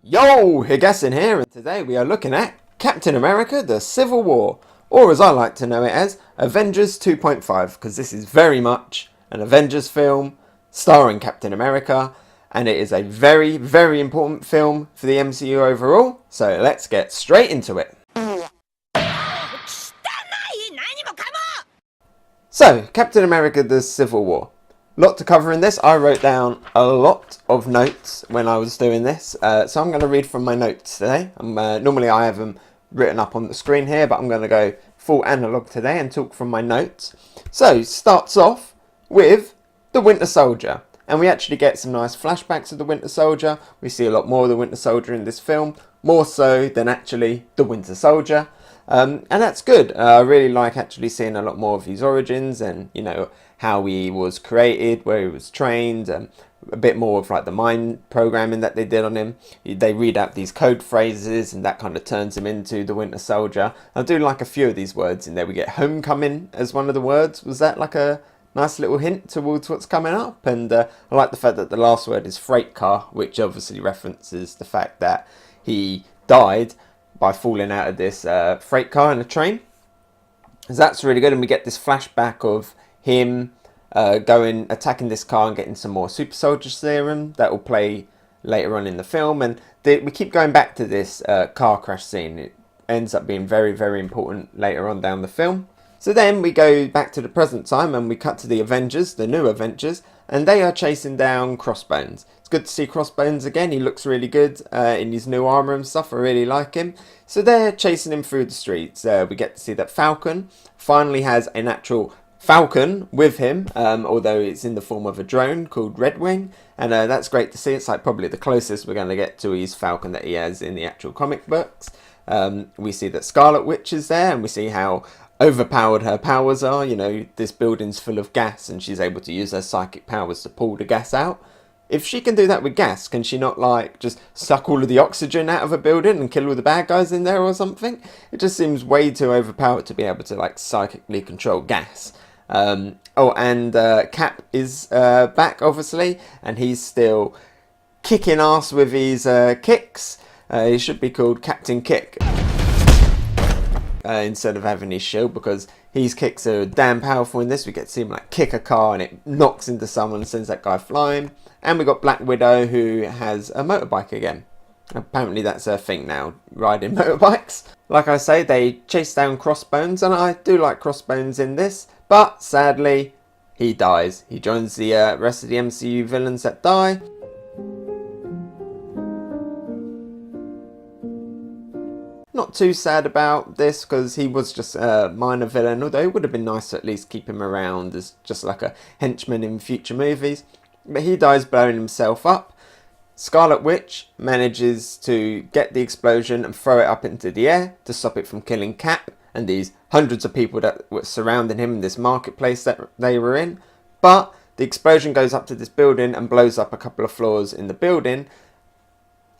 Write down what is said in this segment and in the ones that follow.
Yo, Hegassen here, and today we are looking at Captain America, the Civil War, or as I like to know it as, Avengers 2.5, because this is very much an Avengers film starring Captain America, and it is a very, very important film for the MCU overall, so let's get straight into it. So, Captain America, the Civil War. Lot to cover in this. I wrote down a lot of notes when I was doing this, so I'm going to read from my notes today. Normally I have them written up on the screen here, but I'm going to go full analog today and talk from my notes. So, starts off with the Winter Soldier, and we actually get some nice flashbacks of the Winter Soldier. We see a lot more of the Winter Soldier in this film, more so than actually the Winter Soldier. And that's good. I really like actually seeing a lot more of his origins and, you know, how he was created, where he was trained, a bit more of like the mind programming that they did on him. They read out these code phrases and that kind of turns him into the Winter Soldier. I do like a few of these words in there. We get homecoming as one of the words. Was that like a nice little hint towards what's coming up? And I like the fact that the last word is freight car, which obviously references the fact that he died by falling out of this freight car in a train. So that's really good, and we get this flashback of him attacking this car and getting some more super soldier serum that will play later on in the film. And we keep going back to this car crash scene. It ends up being very, very important later on down the film. So then we go back to the present time and we cut to the Avengers, the new Avengers, and they are chasing down Crossbones. It's good to see Crossbones again. He looks really good in his new armor and stuff. I really like him. So they're chasing him through the streets. We get to see that Falcon finally has an actual Falcon with him, although it's in the form of a drone called Red Wing, and that's great to see. It's like probably the closest we're going to get to his Falcon that he has in the actual comic books. We see that Scarlet Witch is there, and we see how overpowered her powers are. You know, this building's full of gas and she's able to use her psychic powers to pull the gas out. If she can do that with gas, can she not like just suck all of the oxygen out of a building and kill all the bad guys in there or something? It just seems way too overpowered to be able to like psychically control gas. Cap is back obviously, and he's still kicking ass with his kicks. He should be called Captain Kick instead of having his shield, because his kicks are damn powerful in this. We get to see him like kick a car and it knocks into someone and sends that guy flying. And we got Black Widow, who has a motorbike again. Apparently that's her thing now, riding motorbikes. Like I say, they chase down Crossbones, and I do like Crossbones in this, but sadly he dies. He joins the rest of the MCU villains that die. Not too sad about this, because he was just a minor villain, although it would have been nice to at least keep him around as just like a henchman in future movies. But he dies blowing himself up. Scarlet Witch manages to get the explosion and throw it up into the air to stop it from killing Cap and these hundreds of people that were surrounding him in this marketplace that they were in. But the explosion goes up to this building and blows up a couple of floors in the building,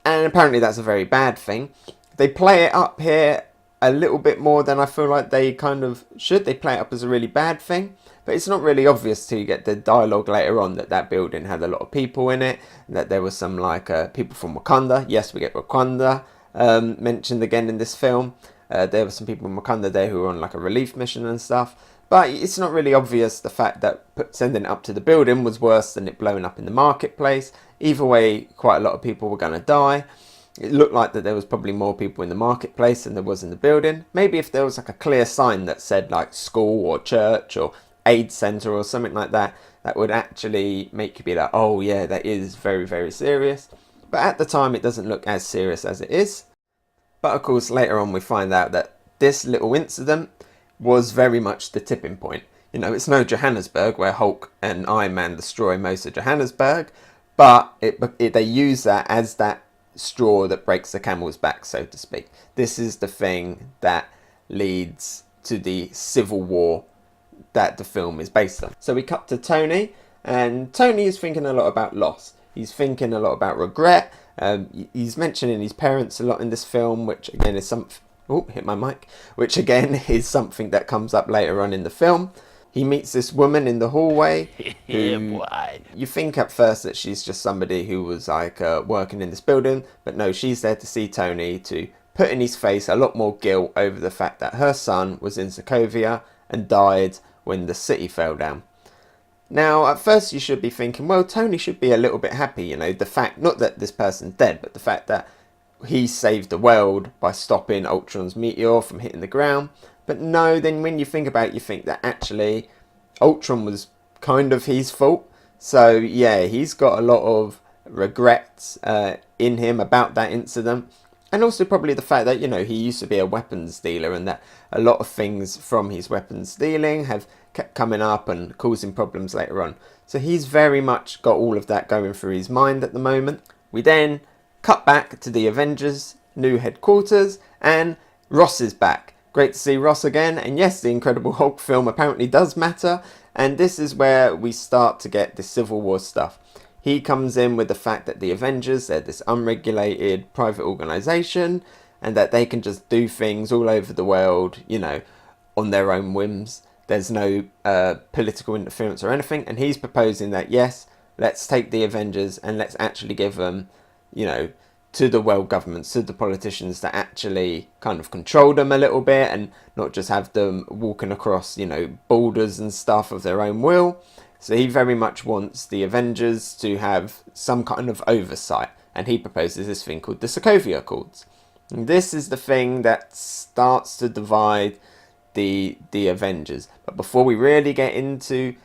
and apparently that's a very bad thing. They play it up here a little bit more than I feel like they kind of should. They play it up as a really bad thing, but it's not really obvious till you get the dialogue later on that that building had a lot of people in it, and that there was some like people from Wakanda. Yes, we get Wakanda mentioned again in this film. There were some people in Wakanda there who were on like a relief mission and stuff, but it's not really obvious the fact that sending it up to the building was worse than it blowing up in the marketplace. Either way, quite a lot of people were going to die. It looked like that there was probably more people in the marketplace than there was in the building. Maybe if there was like a clear sign that said like school or church or aid centre or something like that, that would actually make you be like, oh yeah, that is very, very serious. But at the time it doesn't look as serious as it is. But of course later on we find out that this little incident was very much the tipping point. You know, it's no Johannesburg where Hulk and Iron Man destroy most of Johannesburg, but they use that as that straw that breaks the camel's back, so to speak. This is the thing that leads to the civil war that the film is based on. So we cut to Tony, and Tony is thinking a lot about loss. He's thinking a lot about regret. He's mentioning his parents a lot in this film, which again is something... Oh, hit my mic. Which again is something that comes up later on in the film. He meets this woman in the hallway Yeah, who boy. you think at first that she's just somebody who was like working in this building, but no, she's there to see Tony, to put in his face a lot more guilt over the fact that her son was in Sokovia and died when the city fell down. Now, at first you should be thinking, well, Tony should be a little bit happy, you know, the fact, not that this person's dead, but the fact that he saved the world by stopping Ultron's meteor from hitting the ground. But no, then when you think about it, you think that actually Ultron was kind of his fault. So yeah, he's got a lot of regrets in him about that incident. And also probably the fact that, you know, he used to be a weapons dealer and that a lot of things from his weapons dealing have kept coming up and causing problems later on. So he's very much got all of that going through his mind at the moment. We then cut back to the Avengers' new headquarters and Ross is back. Great to see Ross again, and yes, the Incredible Hulk film apparently does matter, and this is where we start to get the Civil War stuff. He comes in with the fact that the Avengers, they're this unregulated private organisation, and that they can just do things all over the world, you know, on their own whims. There's no political interference or anything, and he's proposing that, yes, let's take the Avengers and let's actually give them, you know, to the world governments, to the politicians that actually kind of control them a little bit and not just have them walking across, you know, borders and stuff of their own will. So he very much wants the Avengers to have some kind of oversight, and he proposes this thing called the Sokovia Accords. And this is the thing that starts to divide the Avengers. But before we really get into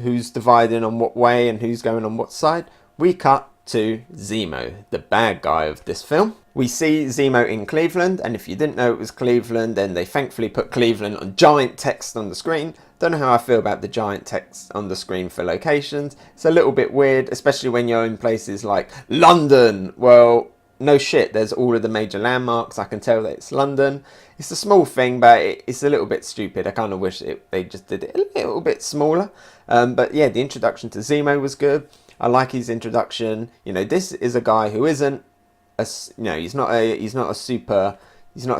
who's dividing on what way and who's going on what side, we cut to Zemo, the bad guy of this film. We see Zemo in Cleveland, and if you didn't know it was Cleveland, then they thankfully put Cleveland on giant text on the screen. Don't know how I feel about the giant text on the screen for locations. It's a little bit weird, especially when you're in places like London. Well, no shit, there's all of the major landmarks. I can tell that it's London. It's a small thing, but it's a little bit stupid. I kind of wish they just did it a little bit smaller. But yeah, the introduction to Zemo was good. I like his introduction. You know, this is a guy who isn't he's not a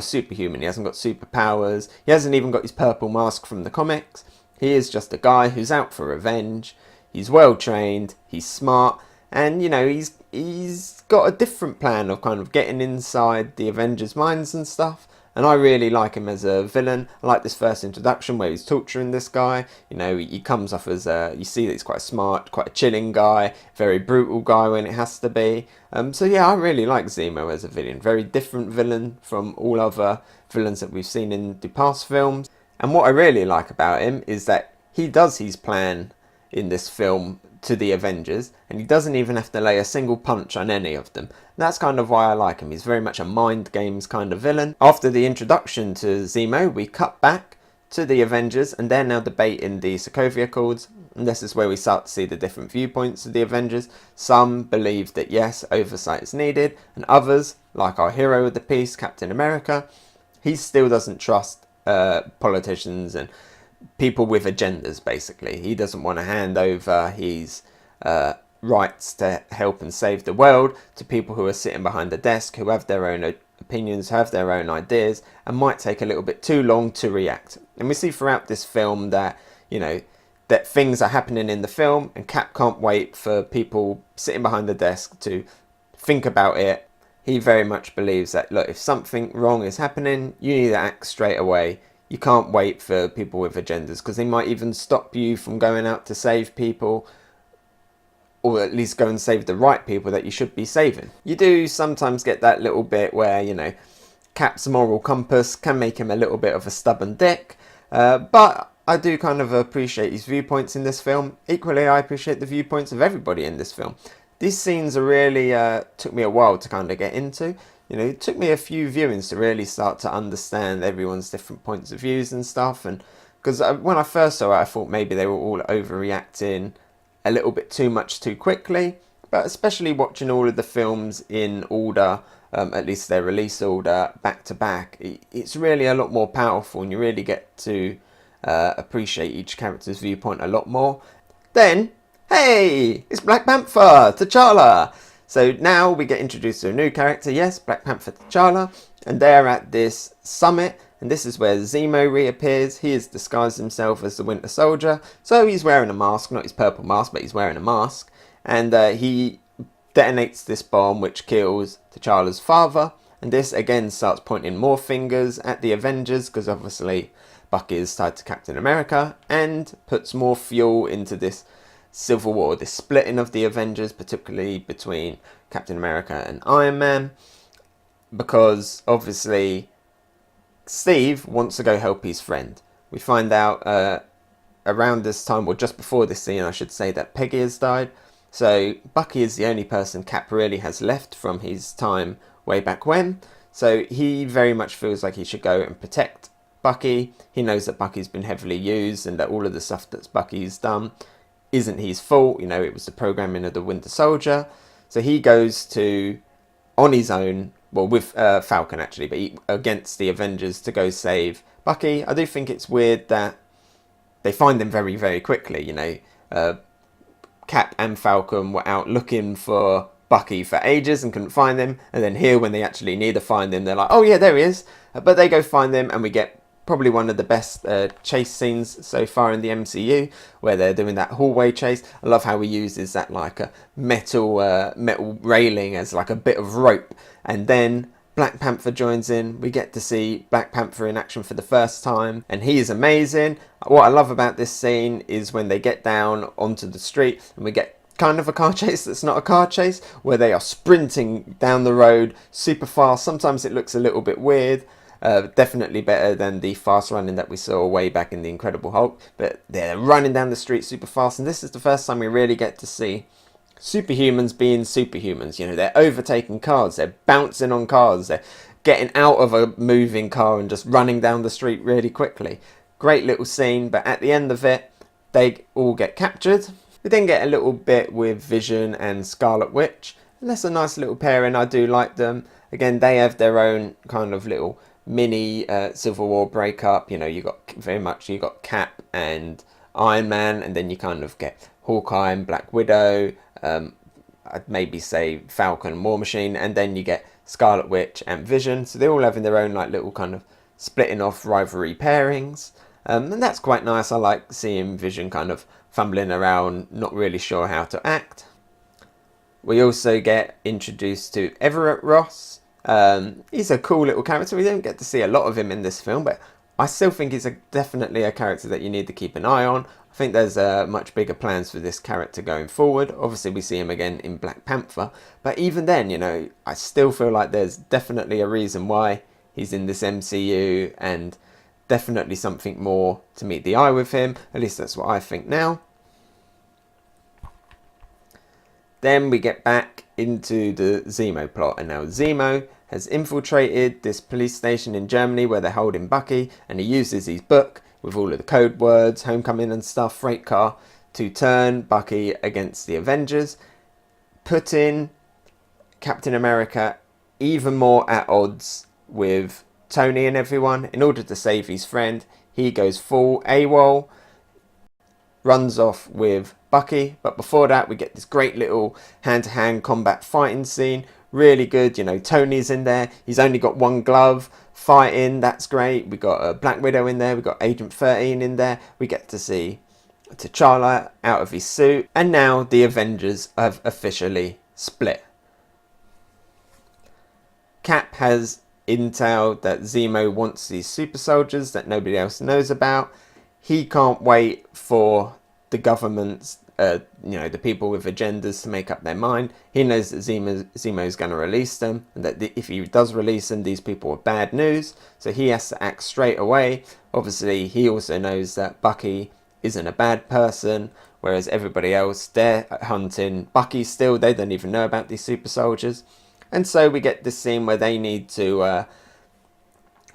superhuman. He hasn't got superpowers. He hasn't even got his purple mask from the comics. He is just a guy who's out for revenge. He's well trained. He's smart, and you know he's got a different plan of kind of getting inside the Avengers' minds and stuff. And I really like him as a villain. I like this first introduction where he's torturing this guy. You know, he comes off as you see that he's quite smart, quite a chilling guy, very brutal guy when it has to be. So yeah, I really like Zemo as a villain. Very different villain from all other villains that we've seen in the past films. And what I really like about him is that he does his plan in this film to the Avengers, and he doesn't even have to lay a single punch on any of them. That's kind of why I like him. He's very much a mind games kind of villain. After the introduction to Zemo, we cut back to the Avengers, and they're now debating the Sokovia Accords. And this is where we start to see the different viewpoints of the Avengers. Some believe that yes, oversight is needed, and others, like our hero of the piece, Captain America, he still doesn't trust politicians and people with agendas, basically. He doesn't want to hand over his rights to help and save the world to people who are sitting behind the desk, who have their own opinions, have their own ideas, and might take a little bit too long to react. And we see throughout this film that, you know, that things are happening in the film, and Cap can't wait for people sitting behind the desk to think about it. He very much believes that, look, if something wrong is happening, you need to act straight away. You can't wait for people with agendas, because they might even stop you from going out to save people, or at least go and save the right people that you should be saving. You do sometimes get that little bit where, you know, Cap's moral compass can make him a little bit of a stubborn dick, but I do kind of appreciate his viewpoints in this film. Equally, I appreciate the viewpoints of everybody in this film. These scenes are really took me a while to kind of get into. You know, it took me a few viewings to really start to understand everyone's different points of views and stuff. And because when I first saw it, I thought maybe they were all overreacting a little bit too much too quickly. But especially watching all of the films in order, at least their release order, back to back, it's really a lot more powerful, and you really get to appreciate each character's viewpoint a lot more. Then, hey, it's Black Panther, T'Challa. So now we get introduced to a new character, yes, Black Panther T'Challa, and they're at this summit, and this is where Zemo reappears. He has disguised himself as the Winter Soldier, so he's wearing a mask, not his purple mask, but he's wearing a mask, and he detonates this bomb which kills T'Challa's father, and this again starts pointing more fingers at the Avengers, because obviously Bucky is tied to Captain America, and puts more fuel into this civil war, this splitting of the Avengers, particularly between Captain America and Iron Man, because obviously Steve wants to go help his friend. We find out around this time, or just before this scene I should say, that Peggy has died. So Bucky is the only person Cap really has left from his time way back when. So he very much feels like he should go and protect Bucky. He knows that Bucky's been heavily used and that all of the stuff that Bucky's done isn't his fault. You know, it was the programming of the Winter Soldier. So he goes to, on his own, well, with Falcon actually, but against the Avengers, to go save Bucky. I do think it's weird that they find him very, very quickly. You know, Cap and Falcon were out looking for Bucky for ages and couldn't find him. And then here, when they actually need to find him, they're like, oh yeah, there he is. But they go find him, and we get probably one of the best chase scenes so far in the MCU, where they're doing that hallway chase. I love how he uses that like a metal railing as like a bit of rope, and then Black Panther joins in. We get to see Black Panther in action for the first time, and he is amazing. What I love about this scene is when they get down onto the street and we get kind of a car chase that's not a car chase, where they are sprinting down the road super fast. Sometimes it looks a little bit weird. Definitely better than the fast running that we saw way back in the Incredible Hulk, but they're running down the street super fast, and this is the first time we really get to see superhumans being superhumans. You know, they're overtaking cars, they're bouncing on cars, they're getting out of a moving car and just running down the street really quickly. Great little scene, but at the end of it, they all get captured. We then get a little bit with Vision and Scarlet Witch, and that's a nice little pairing. I do like them. Again, they have their own kind of little mini Civil War breakup. You know, you got Cap and Iron Man, and then you kind of get Hawkeye and Black Widow, I'd maybe say Falcon and War Machine, and then you get Scarlet Witch and Vision. So they're all having their own like little kind of splitting off rivalry pairings, and that's quite nice. I like seeing Vision kind of fumbling around, not really sure how to act. We also get introduced to Everett Ross. He's a cool little character. We don't get to see a lot of him in this film, but I still think he's definitely a character that you need to keep an eye on. I think there's much bigger plans for this character going forward. Obviously, we see him again in Black Panther, but even then, you know, I still feel like there's definitely a reason why he's in this MCU, and definitely something more to meet the eye with him. At least that's what I think now. Then we get back into the Zemo plot, and now Zemo has infiltrated this police station in Germany where they're holding Bucky, and he uses his book with all of the code words, homecoming and stuff, freight car, to turn Bucky against the Avengers, putting Captain America even more at odds with Tony and everyone. In order to save his friend, he goes full AWOL, runs off with Bucky, but before that we get this great little hand-to-hand combat fighting scene. Really good. You know, Tony's in there, he's only got one glove, fighting, that's great. We got a Black Widow in there, we got Agent 13 in there, we get to see T'Challa out of his suit, and now the Avengers have officially split. Cap has intel that Zemo wants these super soldiers that nobody else knows about. He can't wait for the government's, the people with agendas to make up their mind. He knows that Zemo's going to release them, and that if he does release them, these people are bad news. So he has to act straight away. Obviously, he also knows that Bucky isn't a bad person, whereas everybody else, they're hunting Bucky still. They don't even know about these super soldiers. And so we get this scene where they need to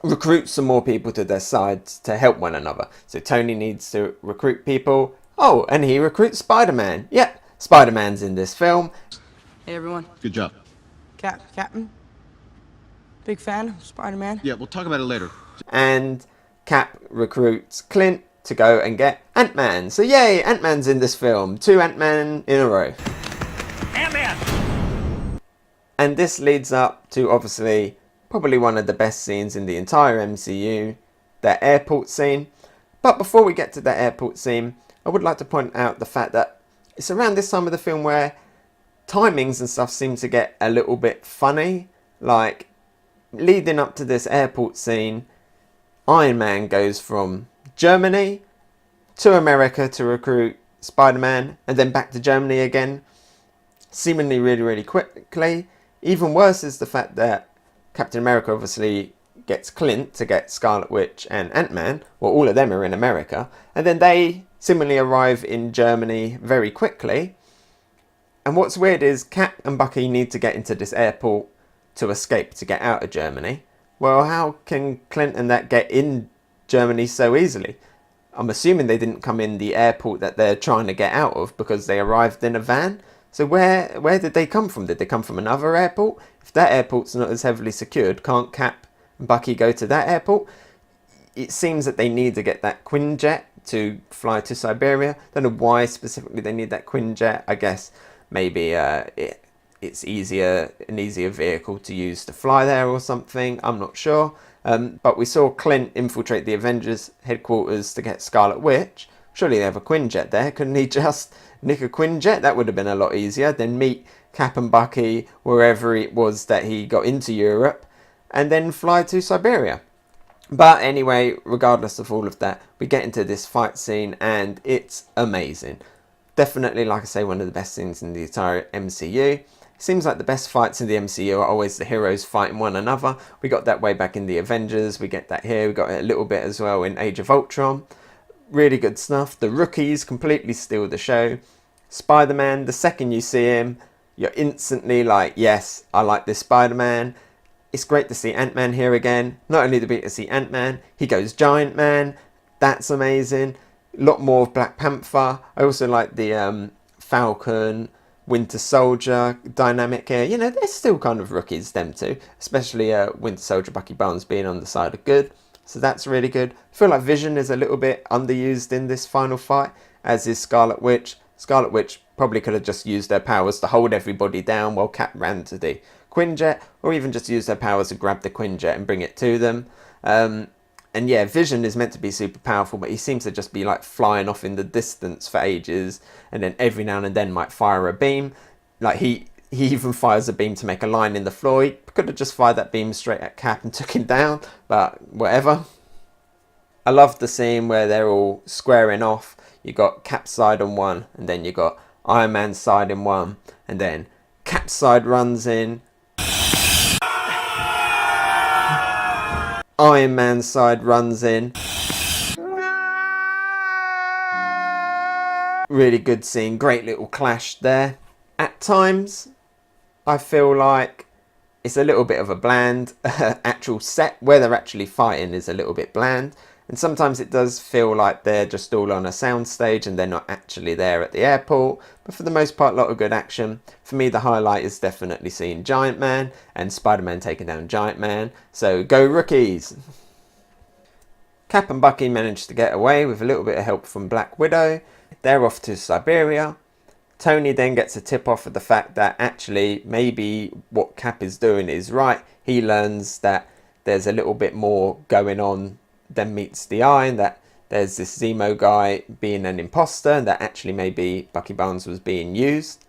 recruit some more people to their sides to help one another. So Tony needs to recruit people. Oh, and he recruits Spider-Man. Yep, Spider-Man's in this film. Hey, everyone. Good job. Captain. Big fan of Spider-Man. Yeah, we'll talk about it later. And Cap recruits Clint to go and get Ant-Man. So yay, Ant-Man's in this film. 2 Ant-Man in a row. Ant-Man! And this leads up to, obviously, Probably one of the best scenes in the entire MCU, that airport scene. But before we get to that airport scene, I would like to point out the fact that it's around this time of the film where timings and stuff seem to get a little bit funny. Like, leading up to this airport scene, Iron Man goes from Germany to America to recruit Spider-Man, and then back to Germany again, seemingly really, really quickly. Even worse is the fact that Captain America obviously gets Clint to get Scarlet Witch and Ant-Man, well, all of them are in America, and then they seemingly arrive in Germany very quickly. And what's weird is Cap and Bucky need to get into this airport to escape, to get out of Germany. Well, how can Clint and that get in Germany so easily? I'm assuming they didn't come in the airport that they're trying to get out of because they arrived in a van. So where did they come from? Did they come from another airport? If that airport's not as heavily secured, can't Cap and Bucky go to that airport? It seems that they need to get that Quinjet to fly to Siberia. Don't know why specifically they need that Quinjet. I guess maybe it's an easier vehicle to use to fly there or something. I'm not sure. But we saw Clint infiltrate the Avengers headquarters to get Scarlet Witch. Surely they have a Quinjet there. Couldn't he just nick a Quinjet? That would have been a lot easier. Then meet Cap and Bucky wherever it was that he got into Europe, and then fly to Siberia. But anyway, regardless of all of that, we get into this fight scene and it's amazing. Definitely, like I say, one of the best scenes in the entire MCU. Seems like the best fights in the MCU are always the heroes fighting one another. We got that way back in the Avengers. We get that here. We got it a little bit as well in Age of Ultron. Really good stuff. The rookies completely steal the show. Spider-Man, the second you see him, you're instantly like, yes, I like this Spider-Man. It's great to see Ant-Man here again. Not only do we get to see Ant-Man, he goes Giant Man. That's amazing. A lot more of Black Panther. I also like the Falcon, Winter Soldier dynamic here. You know, they're still kind of rookies, them two. Especially Winter Soldier, Bucky Barnes being on the side of good. So that's really good. I feel like Vision is a little bit underused in this final fight, as is Scarlet Witch. Scarlet Witch probably could have just used their powers to hold everybody down while Cap ran to the Quinjet, or even just use their powers to grab the Quinjet and bring it to them. And yeah, Vision is meant to be super powerful, but he seems to just be like flying off in the distance for ages, and then every now and then might fire a beam. Like he even fires a beam to make a line in the floor. He could have just fired that beam straight at Cap and took him down, but whatever. I love the scene where they're all squaring off. You got Cap's side on one, and then you got Iron Man's side in one, and then Cap's side runs in. Iron Man's side runs in. Really good scene, great little clash there. At times, I feel like it's a little bit of a bland actual set. Where they're actually fighting is a little bit bland. And sometimes it does feel like they're just all on a soundstage and they're not actually there at the airport. But for the most part, a lot of good action. For me, the highlight is definitely seeing Giant Man and Spider-Man taking down Giant Man. So go rookies! Cap and Bucky managed to get away with a little bit of help from Black Widow. They're off to Siberia. Tony then gets a tip off of the fact that actually maybe what Cap is doing is right. He learns that there's a little bit more going on than meets the eye, and that there's this Zemo guy being an imposter, and that actually maybe Bucky Barnes was being used.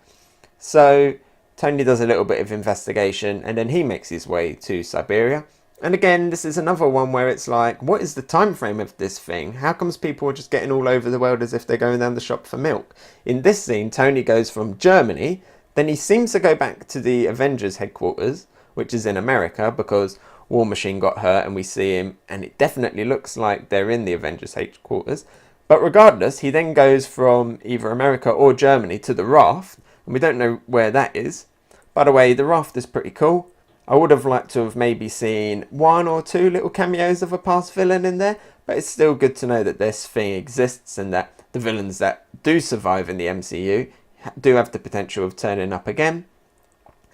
So Tony does a little bit of investigation, and then he makes his way to Siberia. And again, this is another one where it's like, what is the time frame of this thing? How comes people are just getting all over the world as if they're going down the shop for milk? In this scene, Tony goes from Germany, then he seems to go back to the Avengers headquarters, which is in America, because War Machine got hurt and we see him, and it definitely looks like they're in the Avengers headquarters. But regardless, he then goes from either America or Germany to the Raft, and we don't know where that is. By the way, the Raft is pretty cool. I would have liked to have maybe seen one or two little cameos of a past villain in there, but it's still good to know that this thing exists and that the villains that do survive in the MCU do have the potential of turning up again.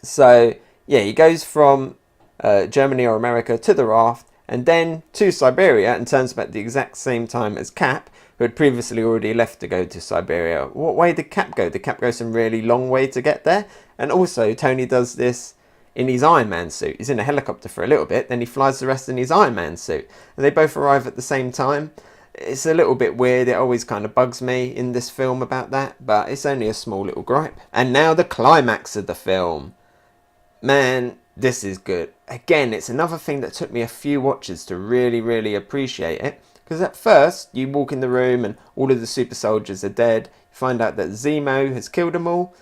So yeah, he goes from Germany or America to the Raft, and then to Siberia, and turns up at the exact same time as Cap, who had previously already left to go to Siberia. What way did Cap go? Did Cap go some really long way to get there? And also, Tony does this in his Iron Man suit. He's in a helicopter for a little bit, then he flies the rest in his Iron Man suit. And they both arrive at the same time. It's a little bit weird. It always kind of bugs me in this film about that, but it's only a small little gripe. And now the climax of the film. Man, this is good. Again, it's another thing that took me a few watches to really appreciate it. Because at first, you walk in the room and all of the super soldiers are dead. You find out that Zemo has killed them all.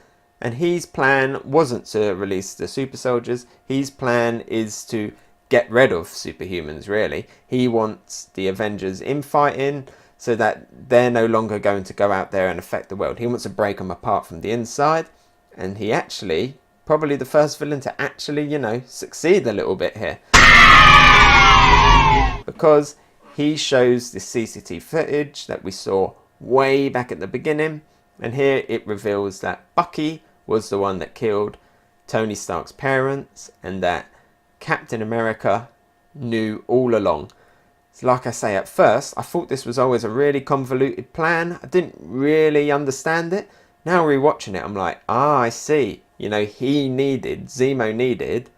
And his plan wasn't to release the super soldiers. His plan is to get rid of superhumans, really. He wants the Avengers infighting so that they're no longer going to go out there and affect the world. He wants to break them apart from the inside. And he actually, probably the first villain to actually, you know, succeed a little bit here. Because he shows the CCTV footage that we saw way back at the beginning. And here it reveals that Bucky was the one that killed Tony Stark's parents, and that Captain America knew all along. So like I say, at first, I thought this was always a really convoluted plan. I didn't really understand it. Now rewatching it, I'm like, I see. You know, Zemo needed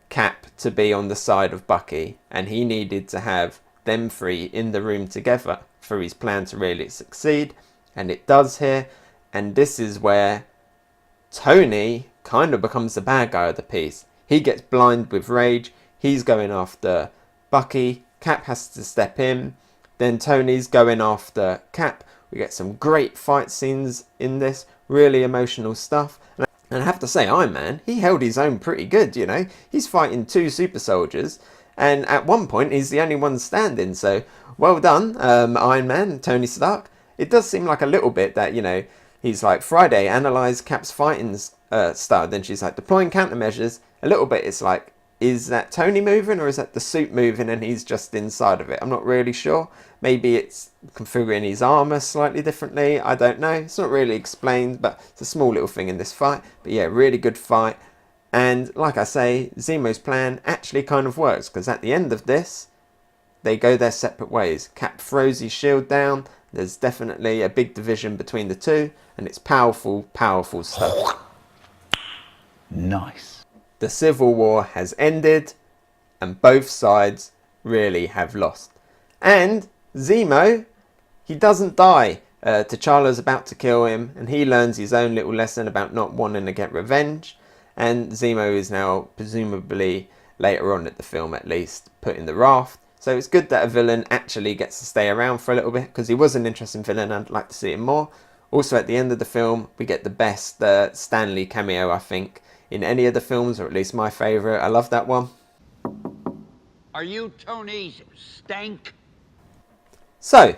Cap to be on the side of Bucky, and he needed to have them three in the room together for his plan to really succeed. And it does here. And this is where Tony kind of becomes the bad guy of the piece. He gets blind with rage. He's going after Bucky. Cap has to step in. Then Tony's going after Cap. We get some great fight scenes in this. Really emotional stuff. And I have to say, Iron Man, he held his own pretty good, you know. He's fighting two super soldiers. And at one point, he's the only one standing. So, well done, Iron Man, Tony Stark. It does seem like a little bit that, you know, he's like, Friday, analyse Cap's fighting style. Then she's like, deploying countermeasures. A little bit, it's like, is that Tony moving or is that the suit moving and he's just inside of it? I'm not really sure. Maybe it's configuring his armour slightly differently. I don't know. It's not really explained, but it's a small little thing in this fight. But yeah, really good fight. And like I say, Zemo's plan actually kind of works, because at the end of this, they go their separate ways. Cap throws his shield down. There's definitely a big division between the two, and it's powerful stuff. Nice. The Civil War has ended, and both sides really have lost. And Zemo, he doesn't die. T'Challa's about to kill him, and he learns his own little lesson about not wanting to get revenge. And Zemo is now, presumably, later on at the film at least, put in the raft. So it's good that a villain actually gets to stay around for a little bit, because he was an interesting villain and I'd like to see him more. Also at the end of the film, we get the best Lee Cameo, I think, in any of the films, or at least my favourite. I love that one. Are you Tony's stank? So,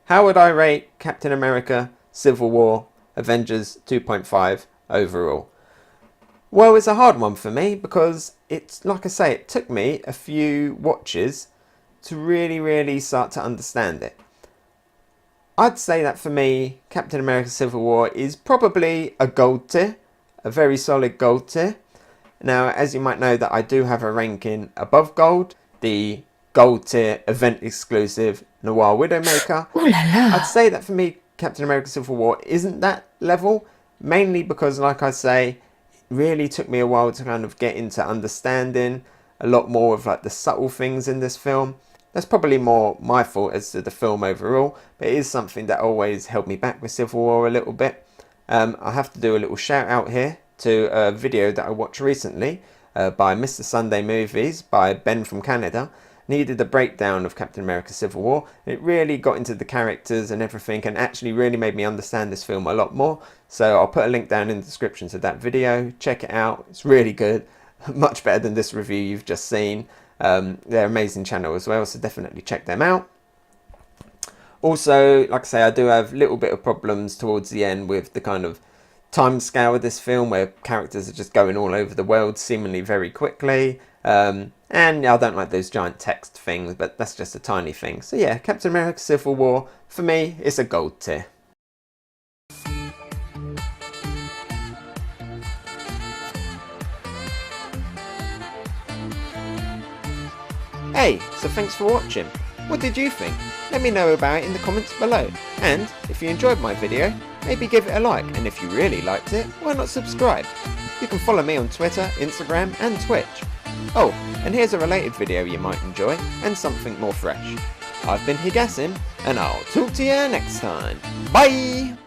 how would I rate Captain America, Civil War, Avengers 2.5 overall? Well, it's a hard one for me, because it's, like I say, it took me a few watches to really start to understand it. I'd say that for me, Captain America Civil War is probably a gold tier, a very solid gold tier. Now, as you might know, that I do have a ranking above gold, the gold tier event exclusive Noir Widowmaker. Ooh la la. I'd say that for me, Captain America Civil War isn't that level, mainly because, like I say, it really took me a while to kind of get into understanding a lot more of like the subtle things in this film. That's probably more my fault as to the film overall, but it is something that always held me back with Civil War a little bit. I have to do a little shout out here to a video that I watched recently by Mr. Sunday Movies by Ben from Canada. Needed a breakdown of Captain America Civil War. It really got into the characters and everything, and actually really made me understand this film a lot more. So I'll put a link down in the description to that video. Check it out. It's really good. Much better than this review you've just seen. They're an amazing channel as well, so definitely check them out. Also, like I say, I do have a little bit of problems towards the end with the kind of time scale of this film, where characters are just going all over the world seemingly very quickly. And I don't like those giant text things, but that's just a tiny thing. So yeah, Captain America Civil War, for me, it's a gold tier. Hey, so thanks for watching. What did you think? Let me know about it in the comments below. And if you enjoyed my video, maybe give it a like, and if you really liked it, why not subscribe? You can follow me on Twitter, Instagram and Twitch. Oh, and here's a related video you might enjoy, and something more fresh. I've been Hegassen, and I'll talk to you next time. Bye!